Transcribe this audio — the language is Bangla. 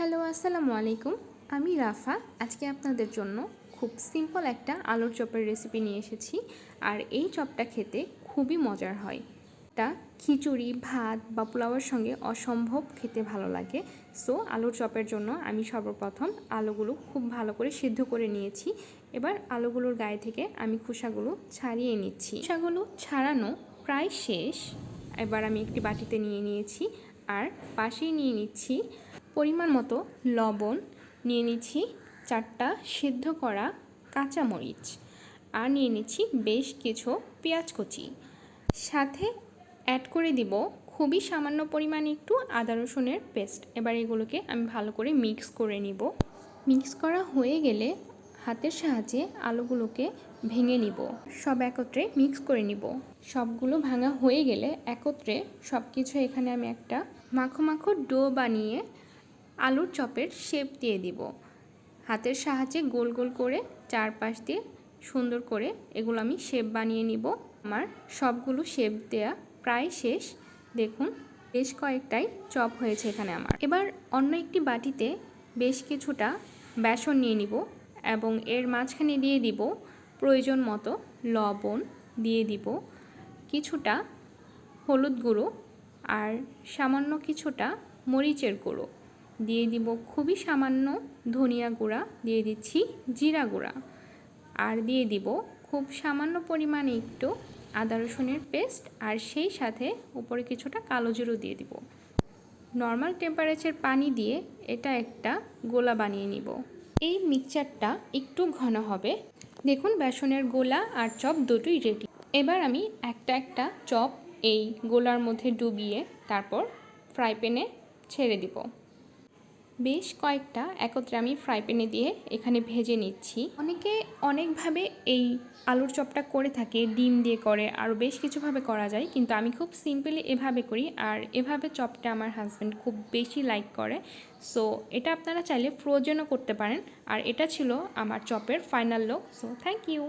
হ্যালো, আসসালামু আলাইকুম। আমি রাফা। আজকে আপনাদের জন্য খুব সিম্পল একটা আলুর চপের রেসিপি নিয়ে এসেছি। আর এই চপটা খেতে খুবই মজার হয়। এটা খিচুড়ি, ভাত বা পোলাওয়ের সঙ্গে অসম্ভব খেতে ভালো লাগে। সো আলুর চপের জন্য আমি সর্বপ্রথম আলুগুলো খুব ভালো করে সিদ্ধ করে নিয়েছি। এবার আলুগুলোর গায়ে থেকে আমি খোসাগুলো ছাড়িয়ে নিচ্ছি। খোসাগুলো ছাড়ানো প্রায় শেষ। এবার আমি একটি বাটিতে নিয়ে নিয়েছি আর পাশেই নিয়ে নিচ্ছি পরিমাণ মতো লবণ, নিয়ে নিচ্ছি 4টা সিদ্ধ করা কাঁচামরিচ, আর নিয়ে নিচ্ছি বেশ কিছু পেঁয়াজ কুচি। সাথে অ্যাড করে দিব খুবই সামান্য পরিমাণে একটু আদা রসুনের পেস্ট। এবার এগুলোকে আমি ভালো করে মিক্স করে নিব। মিক্স করা হয়ে গেলে হাতের সাহায্যে আলুগুলোকে ভেঙে নিব। সব একত্রে মিক্স করে নিব। সবগুলো ভাঙা হয়ে গেলে একত্রে সব কিছু এখানে আমি একটা মাখো মাখো ডো বানিয়ে আলুর চপের শেপ দিয়ে দিব। হাতের সাহায্যে গোল গোল করে চারপাশ দিয়ে সুন্দর করে এগুলো আমি শেপ বানিয়ে নিব। আমার সবগুলো শেপ দেয়া প্রায় শেষ। দেখুন বেশ কয়েকটাই চপ হয়েছে এখানে আমার। এবার অন্য একটি বাটিতে বেশ কিছুটা বেসন নিয়ে নিব এবং এর মাঝখানে দিয়ে দিব প্রয়োজন মতো লবণ, দিয়ে দিব কিছুটা হলুদ গুঁড়ো আর সামান্য কিছুটা মরিচের গুঁড়ো, দিয়ে দিব খুবই সামান্য ধনিয়া গুঁড়া, দিয়ে দিচ্ছি জিরা গুঁড়া, আর দিয়ে দিব খুব সামান্য পরিমাণে একটু আদা রসুনের পেস্ট, আর সেই সাথে উপরে কিছুটা কালো জিরা দিয়ে দিব। নর্মাল টেম্পারেচার পানি দিয়ে এটা একটা গোলা বানিয়ে নিব। এই মিক্সচারটা একটু ঘন হবে। দেখুন বেসনের গোলা আর চপ দুটোই রেডি। এবার আমি একটা একটা চপ এই গোলার মধ্যে ডুবিয়ে তারপর ফ্রাই প্যানে ছেড়ে দিব। বেশ কয়েকটা একত্রে আমি ফ্রাই প্যানে দিয়ে এখানে ভেজে নিচ্ছি। অনেকে অনেকভাবে এই আলুর চপটা করে থাকে, ডিম দিয়ে করে, আরও বেশ কিছুভাবে করা যায়, কিন্তু আমি খুব সিম্পলি এভাবে করি। আর এভাবে চপটা আমার হাজব্যান্ড খুব বেশি লাইক করে। সো এটা আপনারা চাইলে ফ্রোজেনও করতে পারেন। আর এটা ছিল আমার চপের final look. So thank you.